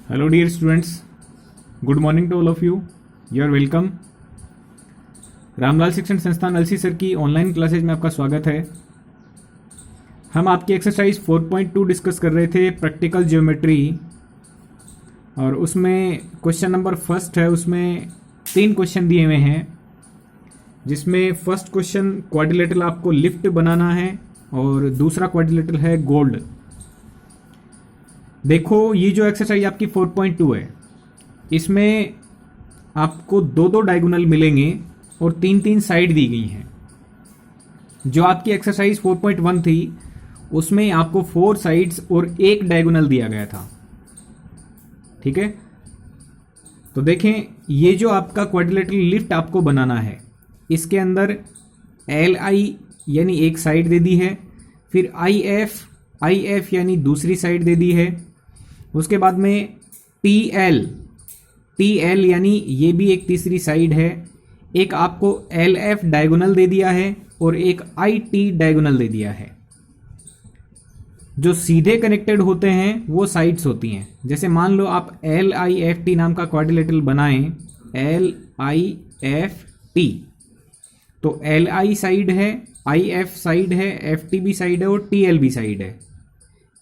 Hello dear students, good morning to all of you. You are welcome. Ramlal शिक्षण संस्थान अलसी sir की online classes में आपका स्वागत है। हम आपकी एक्सरसाइज 4.2 डिस्कस कर रहे थे, प्रैक्टिकल ज्योमेट्री, और उसमें क्वेश्चन नंबर फर्स्ट है। उसमें 3 क्वेश्चन दिए हुए हैं, जिसमें फर्स्ट क्वेश्चन क्वाड्रिलेटरल आपको लिफ्ट बनाना है और दूसरा क्वाड्रिलेटरल है गोल्ड। देखो, ये जो एक्सरसाइज आपकी 4.2 है, इसमें आपको 2-2 डायगोनल मिलेंगे और 3-3 साइड दी गई हैं। जो आपकी एक्सरसाइज 4.1 थी, उसमें आपको 4 साइड्स और 1 डायगोनल दिया गया था। ठीक है, तो देखें, ये जो आपका क्वाड्रिलेटरल लिफ्ट आपको बनाना है, इसके अंदर LI यानी एक साइड दे दी है, फिर IF यानी दूसरी साइड दे दी है, उसके बाद में TL यानी ये भी एक तीसरी साइड है, एक आपको LF डायगोनल दे दिया है और एक IT डायगोनल दे दिया है। जो सीधे कनेक्टेड होते हैं वो साइड्स होती हैं। जैसे मान लो आप LIFT नाम का क्वाड्रिलेटरल बनाएं, LIFT, तो LI साइड है, IF साइड है, FT भी साइड है और TL भी साइड है।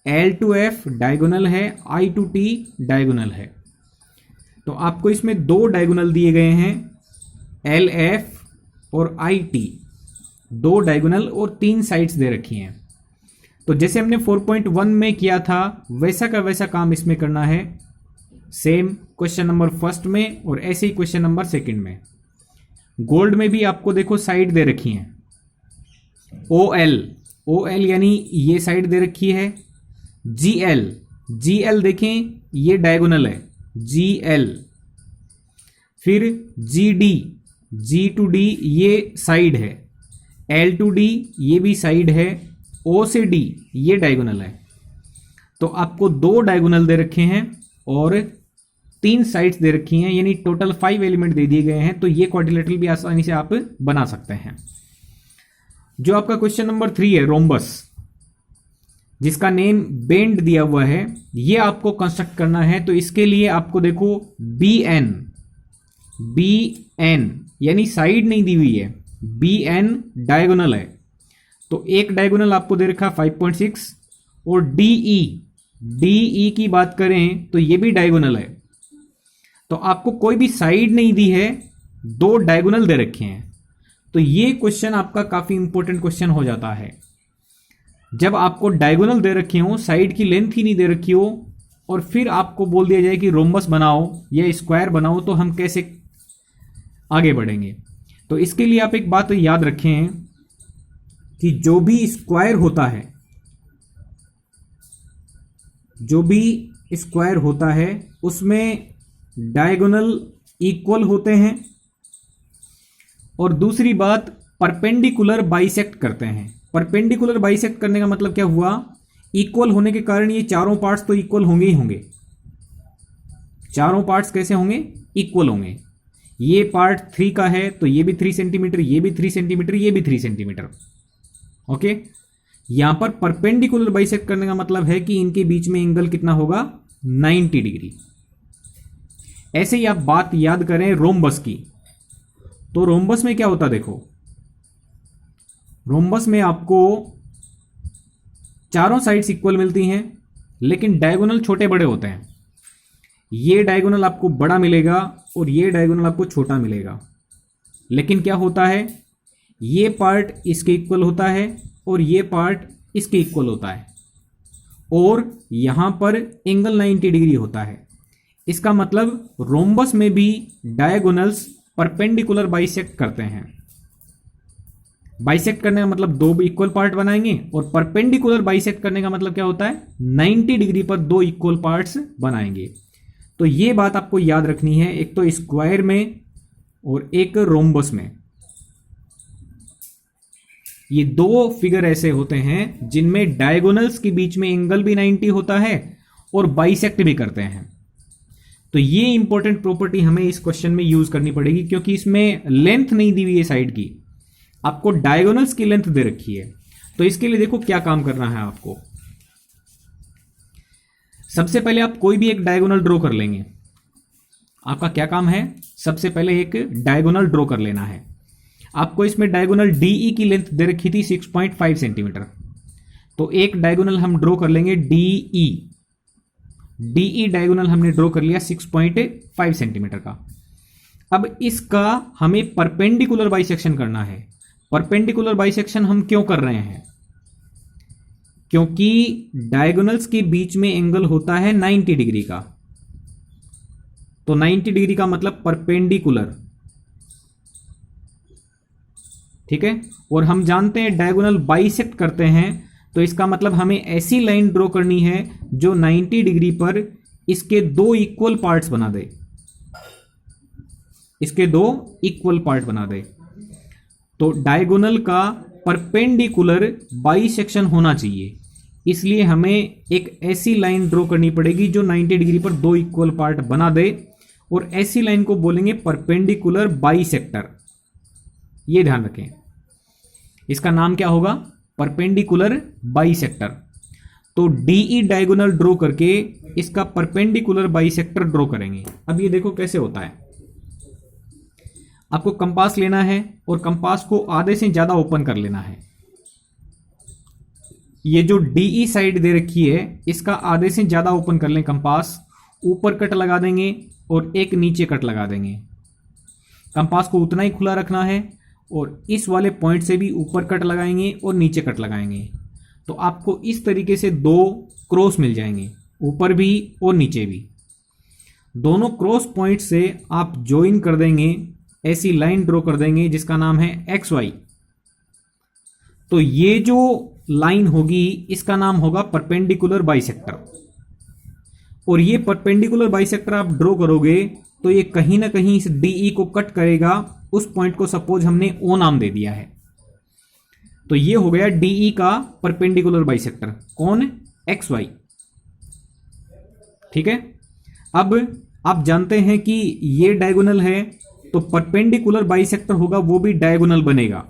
L to F डायगोनल है, I to T डायगोनल है। तो आपको इसमें 2 डायगोनल दिए गए हैं, LF और IT, 2 डायगोनल और 3 साइड्स दे रखी हैं। तो जैसे हमने 4.1 में किया था, वैसा का वैसा काम इसमें करना है, सेम क्वेश्चन नंबर फर्स्ट में और ऐसे ही क्वेश्चन नंबर सेकंड में। गोल्ड में भी आपको देखो साइड दे रखी हैं, OL यानी ये साइड दे रखी है, GL देखें, ये डायगोनल है, GL, फिर G to D ये साइड है, L to D ये भी साइड है, O से D ये डायगोनल है। तो आपको 2 डायगोनल दे रखे हैं और 3 साइड्स दे रखी हैं, यानी टोटल 5 एलिमेंट दे दिए गए हैं। तो ये क्वाड्रिलेटरल भी आसानी से आप बना सकते हैं। जो आपका क्वेश्चन नंबर 3 है, रोम्बस, जिसका नेम बेंड दिया हुआ है, ये आपको कंस्ट्रक्ट करना है। तो इसके लिए आपको देखो BN यानी साइड नहीं दी हुई है, BN डायगोनल है। तो एक डायगोनल आपको दे रखा 5.6, और DE की बात करें तो ये भी डायगोनल है। तो आपको कोई भी साइड नहीं दी है, 2 डायगोनल दे रखे हैं। तो ये क्वेश्चन आपका काफी इंपॉर्टेंट क्वेश्चन हो जाता है। जब आपको डायगोनल दे रखे हो, साइड की लेंथ ही नहीं दे रखी हो, और फिर आपको बोल दिया जाए कि रोम्बस बनाओ या स्क्वायर बनाओ, तो हम कैसे आगे बढ़ेंगे। तो इसके लिए आप एक बात याद रखें कि जो भी स्क्वायर होता है उसमें डायगोनल इक्वल होते हैं, और दूसरी बात, परपेंडिकुलर बाइसेक्ट करते हैं। परपेंडिकुलर बाइसेक्ट करने का मतलब क्या हुआ, इक्वल होने के कारण ये चारों पार्ट्स तो इक्वल होंगे ही होंगे। चारों पार्ट्स कैसे होंगे, इक्वल होंगे। ये पार्ट 3 का है तो ये भी 3 सेंटीमीटर, ये भी 3 सेंटीमीटर, ये भी 3 सेंटीमीटर। ओके, यहां पर परपेंडिकुलर बाइसेक्ट करने का मतलब है कि इनके बीच में एंगल कितना होगा, 90 डिग्री। ऐसे ही आप बात याद करें रोम्बस की, तो रोम्बस में क्या होता, देखो, रोम्बस में आपको चारों साइड्स इक्वल मिलती हैं, लेकिन डायगोनल छोटे बड़े होते हैं। ये डायगोनल आपको बड़ा मिलेगा और ये डायगोनल आपको छोटा मिलेगा। लेकिन क्या होता है, ये पार्ट इसके इक्वल होता है और ये पार्ट इसके इक्वल होता है, और यहां पर एंगल 90 डिग्री होता है। इसका मतलब रोम्बस में भी डायगोनल्स परपेंडिकुलर बाइसेक्ट करते हैं। बाइसेक्ट करने का मतलब 2 इक्वल पार्ट बनाएंगे, और परपेंडिकुलर बाइसेक्ट करने का मतलब क्या होता है, 90 डिग्री पर 2 इक्वल पार्ट्स बनाएंगे। तो ये बात आपको याद रखनी है, एक तो स्क्वायर में और एक रोम्बस में। ये 2 फिगर ऐसे होते हैं जिनमें डायगोनल्स के बीच में एंगल भी 90 होता है और बाइसेक्ट भी करते हैं। तो ये इंपॉर्टेंट प्रॉपर्टी हमें इस क्वेश्चन में यूज करनी पड़ेगी, क्योंकि इसमें लेंथ नहीं दी हुई है साइड की, आपको डायगोनल्स की लेंथ दे रखी है। तो इसके लिए देखो क्या काम करना है आपको। सबसे पहले आप कोई भी एक डायगोनल ड्रॉ कर लेंगे। आपका क्या काम है, सबसे पहले एक डायगोनल ड्रॉ कर लेना है। आपको इसमें डायगोनल डीई की लेंथ दे रखी थी 6.5 सेंटीमीटर, तो एक डायगोनल हम ड्रॉ कर लेंगे डीई। डीई डायगोनल हमने ड्रॉ कर लिया 6.5 सेंटीमीटर का। अब इसका हमें परपेंडिकुलर बाइसेक्शन करना है। परपेंडिकुलर बाइसेक्शन हम क्यों कर रहे हैं, क्योंकि डायगोनल्स के बीच में एंगल होता है 90 डिग्री का। तो 90 डिग्री का मतलब परपेंडिकुलर, ठीक है। और हम जानते हैं डायगोनल बाइसेक्ट करते हैं, तो इसका मतलब हमें ऐसी लाइन ड्रॉ करनी है जो 90 डिग्री पर इसके दो इक्वल पार्ट्स बना दे, इसके दो इक्वल पार्ट बना दे। तो डायगोनल का परपेंडिकुलर बाइसेक्शन होना चाहिए, इसलिए हमें एक ऐसी लाइन ड्रॉ करनी पड़ेगी जो 90 डिग्री पर दो इक्वल पार्ट बना दे, और ऐसी लाइन को बोलेंगे परपेंडिकुलर बाइसेक्टर। ये ध्यान रखें, इसका नाम क्या होगा, परपेंडिकुलर बाइसेक्टर। तो डीई डायगोनल ड्रॉ करके इसका परपेंडिकुलर बाइसेक्टर ड्रॉ करेंगे। अब ये देखो कैसे होता है। आपको कंपास लेना है और कंपास को आधे से ज्यादा ओपन कर लेना है। ये जो डीई साइड दे रखी है इसका आधे से ज्यादा ओपन कर लें कंपास, ऊपर कट लगा देंगे और एक नीचे कट लगा देंगे। कंपास को उतना ही खुला रखना है और इस वाले पॉइंट से भी ऊपर कट लगाएंगे और नीचे कट लगाएंगे। तो आपको इस तरीके से दो क्रॉस मिल जाएंगे, ऊपर भी और नीचे भी। दोनों क्रॉस पॉइंट से आप ज्वाइन कर देंगे, ऐसी लाइन ड्रॉ कर देंगे जिसका नाम है एक्स वाई। तो ये जो लाइन होगी इसका नाम होगा परपेंडिकुलर बाइसेक्टर। और ये परपेंडिकुलर बाइसेक्टर आप ड्रॉ करोगे तो ये कहीं ना कहीं इस डीई को कट करेगा। उस पॉइंट को सपोज हमने ओ नाम दे दिया है, तो ये हो गया डीई का परपेंडिकुलर बाइसेक्टर। कौन, एक्स वाई, ठीक है। अब आप जानते हैं कि ये डायगोनल है तो परपेंडिकुलर बाइसेक्टर होगा, वो भी डायगोनल बनेगा।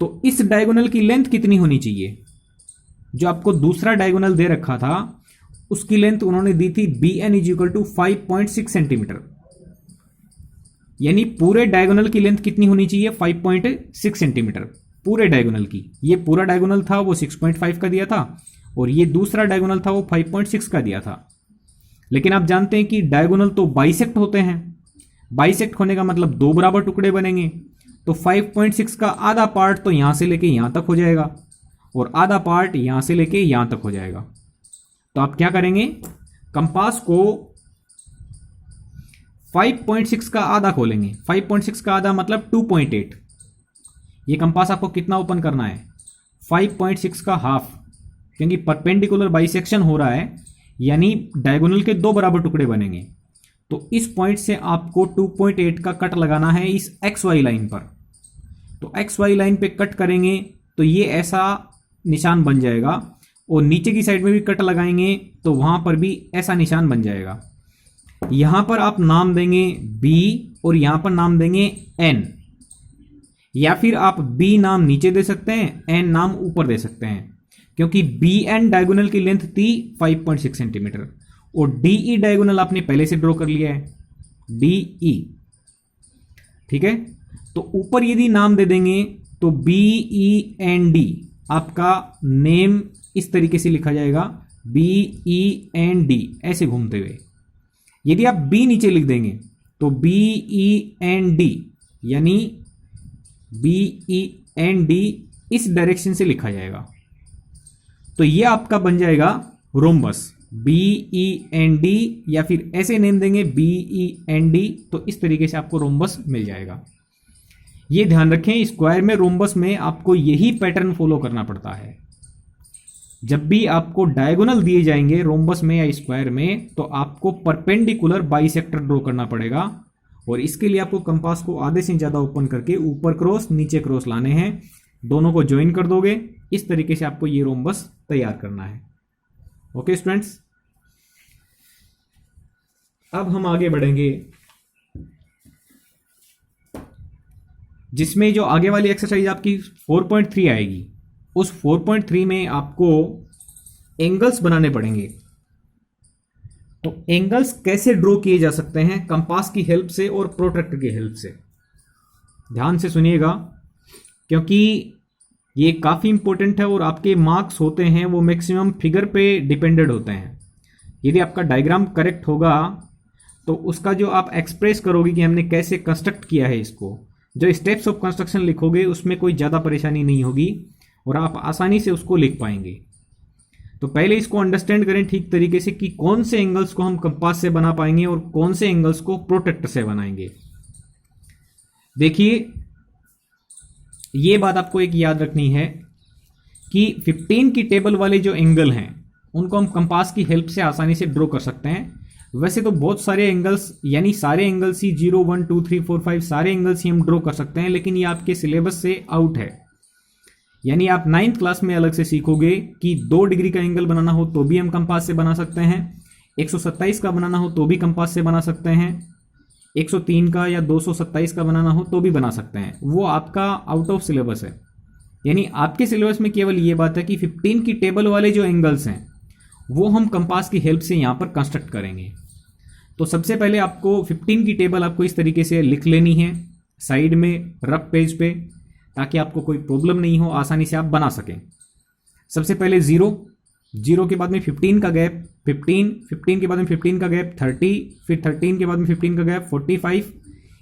तो इस डायगोनल की लेंथ कितनी होनी चाहिए, जो आपको दूसरा डायगोनल दे रखा था उसकी लेंथ उन्होंने दी थी bn = 5.6 सेंटीमीटर। यानी पूरे डायगोनल की लेंथ कितनी होनी चाहिए, 5.6 सेंटीमीटर पूरे डायगोनल की। ये पूरा डायगोनल था वो 6.5 का दिया था और ये दूसरा डायगोनल था वो 5.6 का दिया था। लेकिन आप जानते हैं कि डायगोनल तो बाइसेक्ट होते हैं, बाइसेक्ट होने का मतलब दो बराबर टुकड़े बनेंगे। तो 5.6 का आधा पार्ट तो यहां से लेके यहां तक हो जाएगा और आधा पार्ट यहां से लेके यहां तक हो जाएगा। तो आप क्या करेंगे, कंपास को 5.6 का आधा खोलेंगे। 5.6 का आधा मतलब 2.8। ये कंपास आपको कितना ओपन करना है, 5.6 का हाफ, क्योंकि परपेंडिकुलर बाइसेक्शन हो रहा है यानी डायगोनल के दो बराबर टुकड़े बनेंगे। तो इस पॉइंट से आपको 2.8 का कट लगाना है इस एक्स वाई लाइन पर। तो एक्स वाई लाइन पे कट करेंगे तो ये ऐसा निशान बन जाएगा और नीचे की साइड में भी कट लगाएंगे तो वहां पर भी ऐसा निशान बन जाएगा। यहां पर आप नाम देंगे B और यहां पर नाम देंगे N, या फिर आप B नाम नीचे दे सकते हैं, N नाम ऊपर दे सकते हैं, क्योंकि BN डायगोनल की लेंथ थी 5.6 सेंटीमीटर और DE डायगोनल आपने पहले से ड्रॉ कर लिया है DE, ठीक है। तो ऊपर यदि नाम दे देंगे तो BEND, आपका नेम इस तरीके से लिखा जाएगा BEND ऐसे घूमते हुए। यदि आप B नीचे लिख देंगे तो BEND यानी BEND इस डायरेक्शन से लिखा जाएगा। तो ये आपका बन जाएगा रोम्बस BEND, या फिर ऐसे नेम देंगे BEND, तो इस तरीके से आपको रोम्बस मिल जाएगा। ये ध्यान रखें, स्क्वायर में रोम्बस में आपको यही पैटर्न फॉलो करना पड़ता है। जब भी आपको डायगोनल दिए जाएंगे रोम्बस में या स्क्वायर में तो आपको परपेंडिकुलर बाइसेक्टर ड्रॉ करना पड़ेगा और इसके लिए आपको कंपास को आधे से ज्यादा ओपन करके ऊपर क्रॉस नीचे क्रॉस लाने हैं, दोनों को ज्वाइन कर दोगे। इस तरीके से आपको ये रोम्बस तैयार करना है। ओके स्टूडेंट्स, अब हम आगे बढ़ेंगे जिसमें जो आगे वाली एक्सरसाइज आपकी 4.3 आएगी। उस 4.3 में आपको एंगल्स बनाने पड़ेंगे। तो एंगल्स कैसे ड्रॉ किए जा सकते हैं? कंपास की हेल्प से और प्रोट्रैक्टर की हेल्प से। ध्यान से सुनिएगा, क्योंकि ये काफ़ी इंपॉर्टेंट है और आपके मार्क्स होते हैं वो मैक्सिमम फिगर पे डिपेंडेड होते हैं। यदि आपका डायग्राम करेक्ट होगा तो उसका जो आप एक्सप्रेस करोगे कि हमने कैसे कंस्ट्रक्ट किया है इसको, जो स्टेप्स ऑफ कंस्ट्रक्शन लिखोगे उसमें कोई ज़्यादा परेशानी नहीं होगी और आप आसानी से उसको लिख पाएंगे। तो पहले इसको अंडरस्टैंड करें ठीक तरीके से कि कौन से एंगल्स को हम कंपास से बना पाएंगे और कौन से एंगल्स को प्रोट्रैक्टर से बनाएंगे। देखिए, ये बात आपको एक याद रखनी है कि 15 की टेबल वाले जो एंगल हैं उनको हम कंपास की हेल्प से आसानी से ड्रॉ कर सकते हैं। वैसे तो बहुत सारे एंगल्स, यानी सारे एंगल्स ही 0, 1, 2, 3, 4, 5 सारे एंगल्स ही हम ड्रॉ कर सकते हैं, लेकिन ये आपके सिलेबस से आउट है। यानी आप 9th क्लास में अलग से सीखोगे कि 2 डिग्री का एंगल बनाना हो तो भी हम कंपास से बना सकते हैं, 127 का बनाना हो तो भी कंपास से बना सकते हैं, 103 का या 227 का बनाना हो तो भी बना सकते हैं। वो आपका आउट ऑफ सिलेबस है। यानी आपके सिलेबस में केवल ये बात है कि 15 की टेबल वाले जो एंगल्स हैं वो हम कंपास की हेल्प से यहाँ पर कंस्ट्रक्ट करेंगे। तो सबसे पहले आपको 15 की टेबल आपको इस तरीके से लिख लेनी है साइड में रफ पेज पे, ताकि आपको कोई प्रॉब्लम नहीं हो, आसानी से आप बना सकें। सबसे पहले 0 के बाद में 15 का गैप, 15 के बाद में 15 का गैप 30, फिर 13 के बाद में 15 का गैप 45,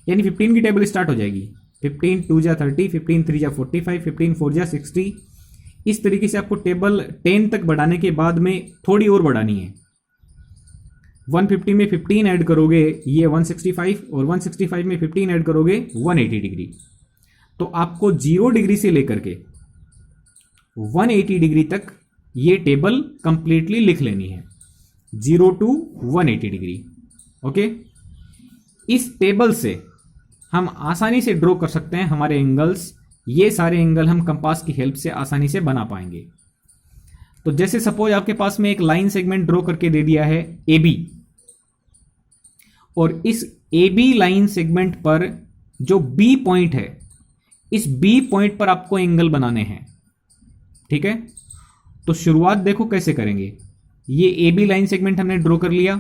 यानी 15 की टेबल स्टार्ट हो जाएगी। 15 2 जा 30, 15 3 जा 45, 15 4 जा 60। इस तरीके से आपको टेबल 10 तक बढ़ाने के बाद में थोड़ी और बढ़ानी है। 150 में 15 ऐड करोगे ये 165, और 165 में 15 ऐड करोगे 180 डिग्री। तो आपको 0 डिग्री से लेकर के 180 डिग्री तक ये टेबल कंप्लीटली लिख लेनी है, 0 to 180 डिग्री। ओके, इस टेबल से हम आसानी से ड्रॉ कर सकते हैं हमारे एंगल्स। ये सारे एंगल हम कंपास की हेल्प से आसानी से बना पाएंगे। तो जैसे सपोज आपके पास में एक लाइन सेगमेंट ड्रॉ करके दे दिया है AB, और इस AB लाइन सेगमेंट पर जो B पॉइंट है, इस B पॉइंट पर आपको एंगल बनाने हैं। ठीक है, तो शुरुआत देखो कैसे करेंगे। ये AB लाइन सेगमेंट हमने ड्रॉ कर लिया,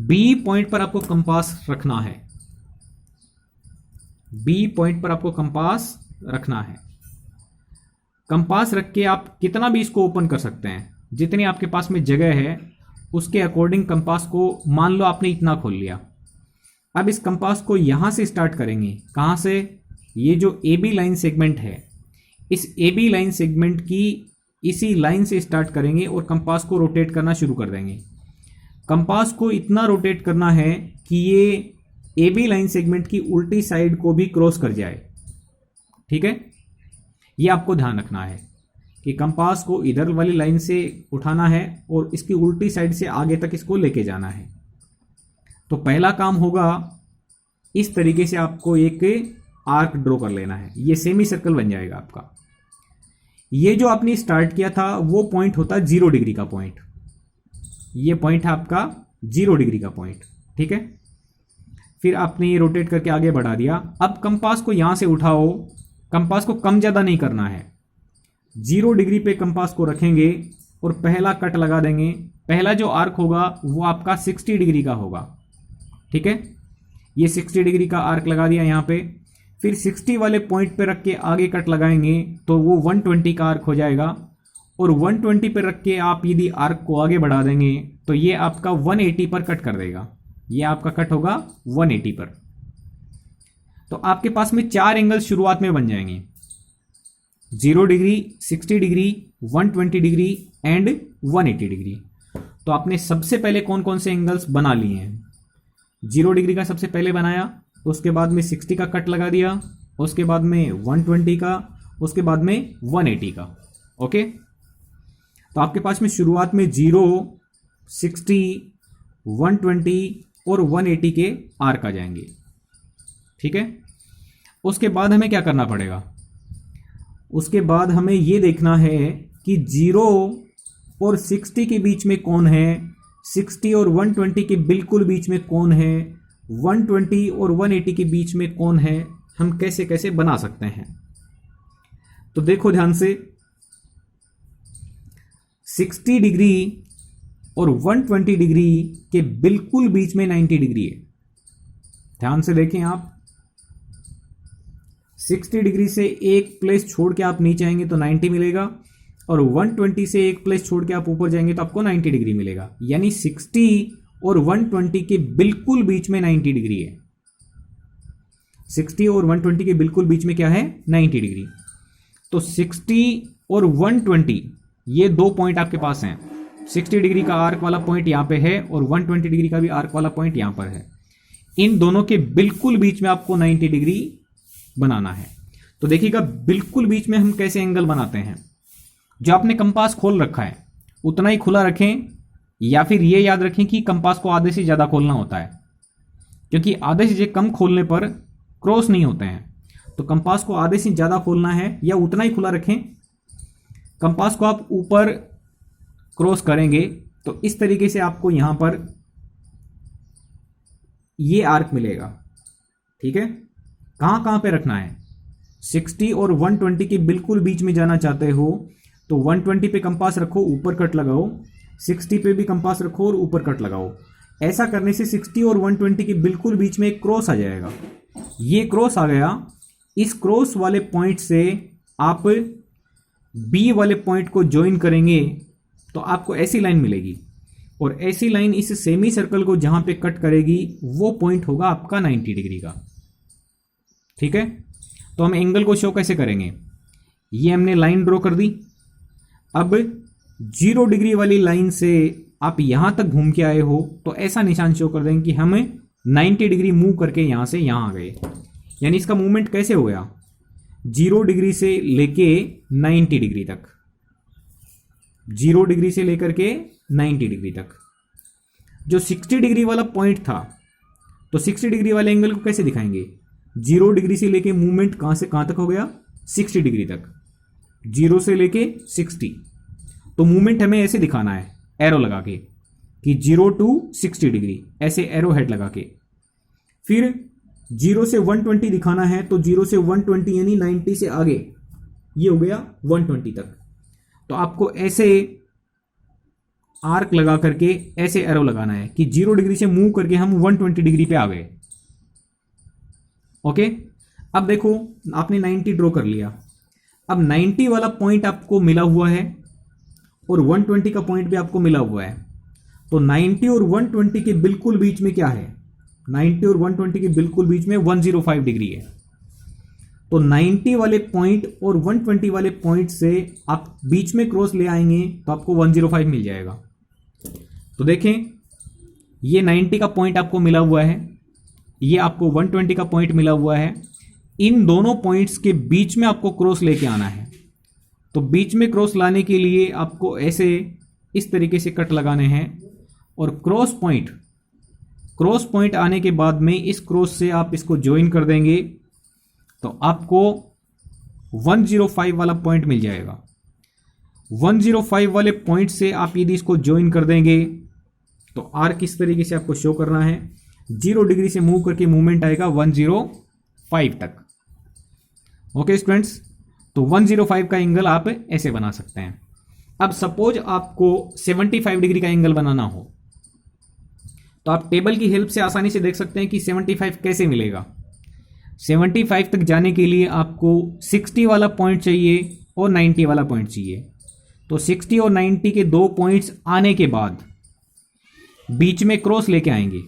B पॉइंट पर आपको कंपास रखना है, B पॉइंट पर आपको कंपास रखना है। कंपास रख के आप कितना भी इसको ओपन कर सकते हैं, जितनी आपके पास में जगह है उसके अकॉर्डिंग कंपास को, मान लो आपने इतना खोल लिया। अब इस कंपास को यहां से स्टार्ट करेंगे। कहां से? ये जो AB लाइन सेगमेंट है, इस AB लाइन सेगमेंट की इसी लाइन से स्टार्ट करेंगे और कंपास को रोटेट करना शुरू कर देंगे। कंपास को इतना रोटेट करना है कि ये AB लाइन सेगमेंट की उल्टी साइड को भी क्रॉस कर जाए। ठीक है, ये आपको ध्यान रखना है कि कंपास को इधर वाली लाइन से उठाना है और इसकी उल्टी साइड से आगे तक इसको लेके जाना है। तो पहला काम होगा, इस तरीके से आपको एक आर्क ड्रॉ कर लेना है। ये सेमी सर्कल बन जाएगा आपका। ये जो आपने स्टार्ट किया था वो पॉइंट होता है 0 डिग्री का पॉइंट। ये पॉइंट है आपका 0 डिग्री का पॉइंट। ठीक है, फिर आपने ये रोटेट करके आगे बढ़ा दिया। अब कंपास को यहां से उठाओ, कंपास को कम ज़्यादा नहीं करना है, 0 डिग्री पे कंपास को रखेंगे और पहला कट लगा देंगे। पहला जो आर्क होगा वो आपका 60 डिग्री का होगा। ठीक है, ये 60 डिग्री का आर्क लगा दिया यहाँ पे। फिर 60 वाले पॉइंट पे रख के आगे कट लगाएंगे तो वो 120 का आर्क हो जाएगा, और 120 पे रख के आप यदि आर्क को आगे बढ़ा देंगे तो ये आपका 180 पर कट कर देगा। ये आपका कट होगा 180 पर। तो आपके पास में 4 एंगल शुरुआत में बन जाएंगे, 0 degree, 60 degree, 120 degree and 180 degree. तो आपने सबसे पहले कौन कौन से एंगल्स बना लिए हैं? 0 डिग्री का सबसे पहले बनाया, उसके बाद में 60 का कट लगा दिया, उसके बाद में 120 का, उसके बाद में 180 का। ओके, तो आपके पास में शुरुआत में 0, 60, 120 और 180 के आर्क आ जाएंगे। ठीक है, उसके बाद हमें क्या करना पड़ेगा? उसके बाद हमें ये देखना है कि 0 और 60 के बीच में कौन है, 60 और 120 के बिल्कुल बीच में कौन है, 120 और 180 के बीच में कौन है। हम कैसे कैसे बना सकते हैं? तो देखो ध्यान से, 60 डिग्री और 120 डिग्री के बिल्कुल बीच में 90 डिग्री है। ध्यान से देखें आप, 60 डिग्री से एक प्लेस छोड़ के आप नीचे आएंगे तो 90 मिलेगा, और 120 से एक प्लेस छोड़ के आप ऊपर जाएंगे तो आपको 90 डिग्री मिलेगा। यानी 60 और 120 के बिल्कुल बीच में 90 डिग्री है। 60 और 120 के बिल्कुल बीच में क्या है? 90 डिग्री। तो 60 और 120 ये दो पॉइंट आपके पास हैं। 60 डिग्री का आर्क वाला पॉइंट यहां पे है और 120 डिग्री का भी आर्क वाला पॉइंट यहां पर है। इन दोनों के बिल्कुल बीच में आपको 90 डिग्री बनाना है। तो देखिएगा बिल्कुल बीच में हम कैसे एंगल बनाते हैं। जो आपने कंपास खोल रखा है उतना ही खुला रखें, या फिर ये याद रखें कि कंपास को आधे से ज़्यादा खोलना होता है, क्योंकि आधे से कम खोलने पर क्रॉस नहीं होते हैं। तो कंपास को आधे से ज़्यादा खोलना है या उतना ही खुला रखें। कंपास को आप ऊपर क्रॉस करेंगे तो इस तरीके से आपको यहां पर ये आर्क मिलेगा। ठीक है, कहां कहां पे रखना है? 60 और 120 के बिल्कुल बीच में जाना चाहते हो तो 120 पे कंपास रखो, ऊपर कट लगाओ, 60 पे भी कंपास रखो और ऊपर कट लगाओ। ऐसा करने से 60 और 120 के बिल्कुल बीच में एक क्रॉस आ जाएगा। ये क्रॉस आ गया, इस क्रॉस वाले पॉइंट से आप बी वाले पॉइंट को ज्वाइन करेंगे तो आपको ऐसी लाइन मिलेगी, और ऐसी लाइन इस सेमी सर्कल को जहां पे कट करेगी वो पॉइंट होगा आपका 90 डिग्री का। ठीक है, तो हम एंगल को शो कैसे करेंगे? ये हमने लाइन ड्रॉ कर दी। अब 0 डिग्री वाली लाइन से आप यहां तक घूम के आए हो तो ऐसा निशान शो कर देंगे कि हम 90 डिग्री मूव करके यहां से यहां आ गए। यानी इसका मूवमेंट कैसे हो गया? 0 डिग्री से लेके 90 डिग्री तक, 0 डिग्री से लेकर के 90 डिग्री तक। जो 60 डिग्री वाला पॉइंट था, तो 60 डिग्री वाले एंगल को कैसे दिखाएंगे? 0 डिग्री से लेके मूवमेंट कहां से कहां तक हो गया? 60 डिग्री तक, 0 से लेके 60। तो मूवमेंट हमें ऐसे दिखाना है, एरो लगा के, कि 0 to 60 डिग्री, ऐसे एरो हेड लगा के। फिर 0 से 120 दिखाना है तो 0 से 120 यानी 90 से आगे, ये हो गया 120 तक। तो आपको ऐसे आर्क लगा करके ऐसे एरो लगाना है कि 0 डिग्री से मूव करके हम 120 डिग्री पे आ गए। ओके, अब देखो आपने 90 ड्रॉ कर लिया। अब 90 वाला पॉइंट आपको मिला हुआ है और 120 का पॉइंट भी आपको मिला हुआ है। तो 90 और 120 के बिल्कुल बीच में क्या है? 90 और 120 के बिल्कुल बीच में 105 डिग्री है। तो 90 वाले पॉइंट और 120 वाले पॉइंट से आप बीच में क्रॉस ले आएंगे तो आपको 105 मिल जाएगा। तो देखें, ये 90 का पॉइंट आपको मिला हुआ है, ये आपको 120 का पॉइंट मिला हुआ है। इन दोनों पॉइंट्स के बीच में आपको क्रॉस लेके आना है। तो बीच में क्रॉस लाने के लिए आपको ऐसे इस तरीके से कट लगाने हैं, और क्रॉस पॉइंट आने के बाद में इस क्रॉस से आप इसको ज्वाइन कर देंगे तो आपको 105 वाला पॉइंट मिल जाएगा। 105 वाले पॉइंट से आप यदि इसको ज्वाइन कर देंगे तो आर्क इस तरीके से आपको शो करना है। 0 डिग्री से मूव करके मूवमेंट आएगा 105 तक। ओके स्टूडेंट्स, तो 105 का एंगल आप ऐसे बना सकते हैं। अब सपोज आपको 75 डिग्री का एंगल बनाना हो तो आप टेबल की हेल्प से आसानी से देख सकते हैं कि 75 कैसे मिलेगा। 75 तक जाने के लिए आपको 60 वाला पॉइंट चाहिए और 90 वाला पॉइंट चाहिए। तो 60 और 90 के दो पॉइंट्स आने के बाद बीच में क्रॉस लेके आएंगे।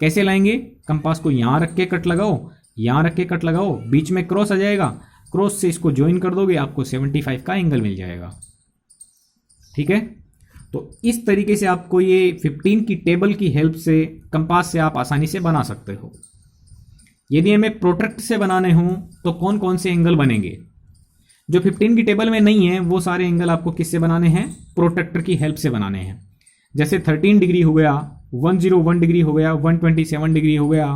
कैसे लाएंगे? कंपास को यहां रख के कट लगाओ, यहां रख के कट लगाओ, बीच में क्रॉस आ जाएगा, क्रॉस से इसको ज्वाइन कर दोगे, आपको 75 का एंगल मिल जाएगा। ठीक है, तो इस तरीके से आपको ये 15 की टेबल की हेल्प से कंपास से आप आसानी से बना सकते हो। यदि हमें प्रोट्रैक्टर से बनाने हों तो कौन कौन से एंगल बनेंगे? जो 15 की टेबल में नहीं है वो सारे एंगल आपको किससे बनाने हैं? प्रोट्रैक्टर की हेल्प से बनाने हैं। जैसे 13 डिग्री हो गया, 101 डिग्री हो गया, 127 डिग्री हो गया,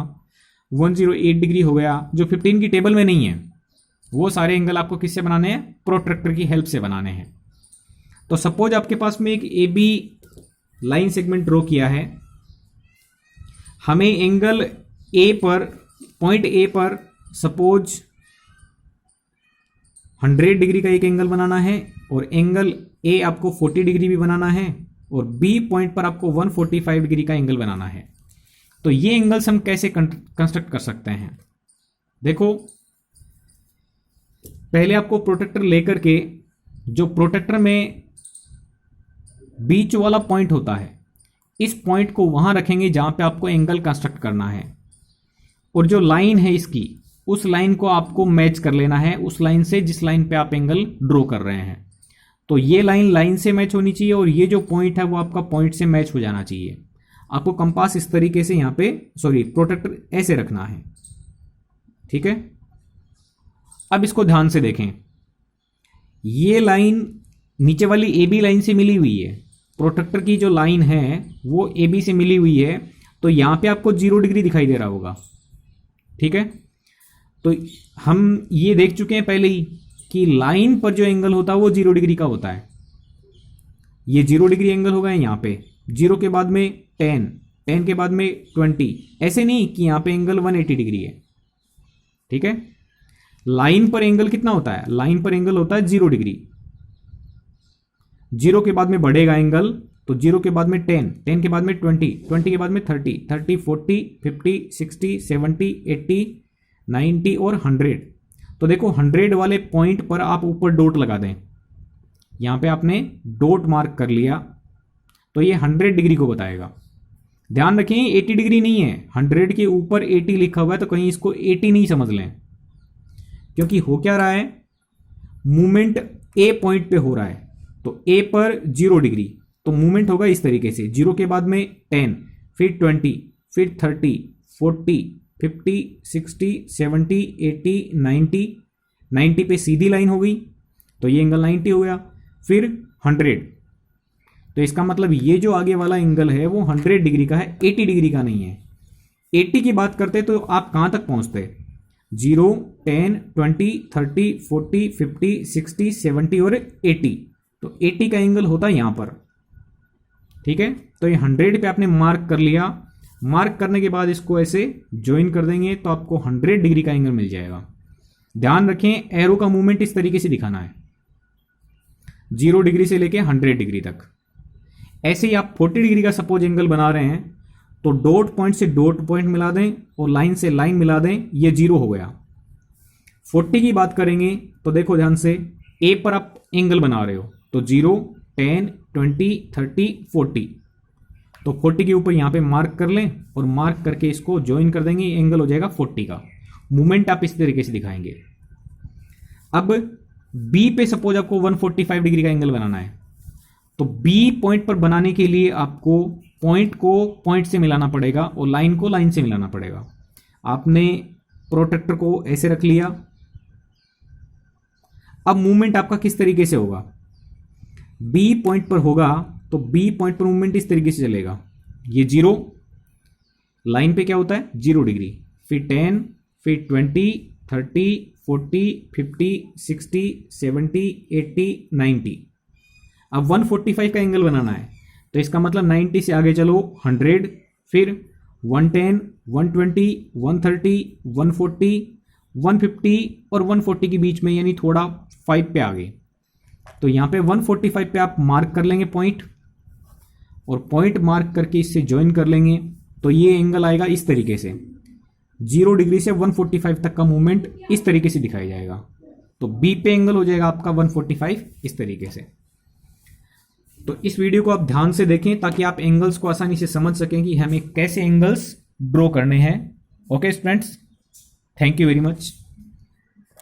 108 डिग्री हो गया। जो 15 की टेबल में नहीं है वो सारे एंगल आपको किससे बनाने हैं? प्रोट्रैक्टर की हेल्प से बनाने हैं। तो सपोज आपके पास में एक A B line segment draw किया है, हमें एंगल ए पर, पॉइंट ए पर सपोज 100 डिग्री का एक एंगल बनाना है और एंगल ए आपको 40 डिग्री भी बनाना है और बी पॉइंट पर आपको 145 डिग्री का एंगल बनाना है। तो ये एंगल्स हम कैसे कंस्ट्रक्ट कर सकते हैं? देखो, पहले आपको प्रोटेक्टर लेकर के जो प्रोटेक्टर में बीच वाला पॉइंट होता है, इस पॉइंट को वहां रखेंगे जहां पे आपको एंगल कंस्ट्रक्ट करना है, और जो लाइन है इसकी, उस लाइन को आपको मैच कर लेना है उस लाइन से जिस लाइन पे आप एंगल ड्रॉ कर रहे हैं। तो ये लाइन से मैच होनी चाहिए और ये जो पॉइंट है वो आपका पॉइंट से मैच हो जाना चाहिए। आपको कंपास इस तरीके से यहाँ पे प्रोटेक्टर ऐसे रखना है, ठीक है। अब इसको ध्यान से देखें, ये लाइन नीचे वाली ए बी लाइन से मिली हुई है, प्रोटेक्टर की जो लाइन है वो ए बी से मिली हुई है, तो यहां पे आपको 0 डिग्री दिखाई दे रहा होगा, ठीक है। तो हम ये देख चुके हैं पहले ही कि लाइन पर जो एंगल होता है वो 0 डिग्री का होता है। ये 0 डिग्री एंगल होगा यहां पे, 0 के बाद में 10, 10 के बाद में 20, ऐसे नहीं कि यहां पे एंगल 180 डिग्री है, ठीक है। लाइन पर एंगल कितना होता है? लाइन पर एंगल होता है 0 डिग्री। 0 के बाद में बढ़ेगा एंगल, तो 0 के बाद में 10, 10 के बाद में 20, 20 के बाद में 30, 30, 40, 50, 60, 70, 80, 90 और 100। तो देखो 100 वाले पॉइंट पर आप ऊपर डॉट लगा दें, यहां पे आपने डॉट मार्क कर लिया, तो ये 100 डिग्री को बताएगा। ध्यान रखें 80 डिग्री नहीं है, 100 के ऊपर 80 लिखा हुआ है, तो कहीं इसको 80 नहीं समझ लें, क्योंकि हो क्या रहा है, मूवमेंट ए पॉइंट पे हो रहा है, तो ए पर 0 डिग्री, तो मूवमेंट होगा इस तरीके से, 0 के बाद में 10, फिर 20, फिर 30, 40, 50, 60, 70, 80, 90, 90 पे सीधी लाइन हो गई, तो ये एंगल 90 हो गया, फिर 100। तो इसका मतलब ये जो आगे वाला एंगल है वो 100 डिग्री का है, 80 डिग्री का नहीं है। 80 की बात करते तो आप कहां तक पहुंचते? 0, 10, 20, 30, 40, 50, 60, 70 और 80, तो 80 का एंगल होता है यहां पर, ठीक है। तो ये 100 पे आपने मार्क कर लिया, मार्क करने के बाद इसको ऐसे ज्वाइन कर देंगे तो आपको 100 डिग्री का एंगल मिल जाएगा। ध्यान रखें एरो का मूवमेंट इस तरीके से दिखाना है, 0 डिग्री से लेके 100 डिग्री तक। ऐसे ही आप 40 डिग्री का सपोज एंगल बना रहे हैं, तो डॉट पॉइंट से डॉट पॉइंट मिला दें और लाइन से लाइन मिला दें, ये 0 हो गया। 40 की बात करेंगे तो देखो ध्यान से, ए पर आप एंगल बना रहे हो, तो 0, 10, 20, 30, 40, तो 40 के ऊपर यहां पे मार्क कर लें और मार्क करके इसको ज्वाइन कर देंगे, एंगल हो जाएगा 40 का। मूवमेंट आप इस तरीके से दिखाएंगे। अब बी पे सपोज आपको 145 डिग्री का एंगल बनाना है, तो बी पॉइंट पर बनाने के लिए आपको पॉइंट को पॉइंट से मिलाना पड़ेगा और लाइन को लाइन से मिलाना पड़ेगा। आपने प्रोटेक्टर को ऐसे रख लिया। अब मूवमेंट आपका किस तरीके से होगा? बी पॉइंट पर होगा तो बी पॉइंट पर मूवमेंट इस तरीके से चलेगा, ये 0, लाइन पे क्या होता है 0 डिग्री, फिर 10, फिर 20, 30, 40, 50, 60, 70, 80, 90। अब 145 का एंगल बनाना है, तो इसका मतलब 90 से आगे चलो 100, फिर 110, 120, 130, 140, 150 और 140 के बीच में, यानी थोड़ा 5 पे आ गए। तो यहाँ पे 145 पे आप मार्क कर लेंगे पॉइंट, और पॉइंट मार्क करके इससे ज्वाइन कर लेंगे, तो ये एंगल आएगा इस तरीके से, 0 डिग्री से 145 तक का मूवमेंट इस तरीके से दिखाया जाएगा। तो बी पे एंगल हो जाएगा आपका 145 इस तरीके से। तो इस वीडियो को आप ध्यान से देखें ताकि आप एंगल्स को आसानी से समझ सकें कि हमें कैसे एंगल्स ड्रॉ करने हैं। Okay students, thank you very much.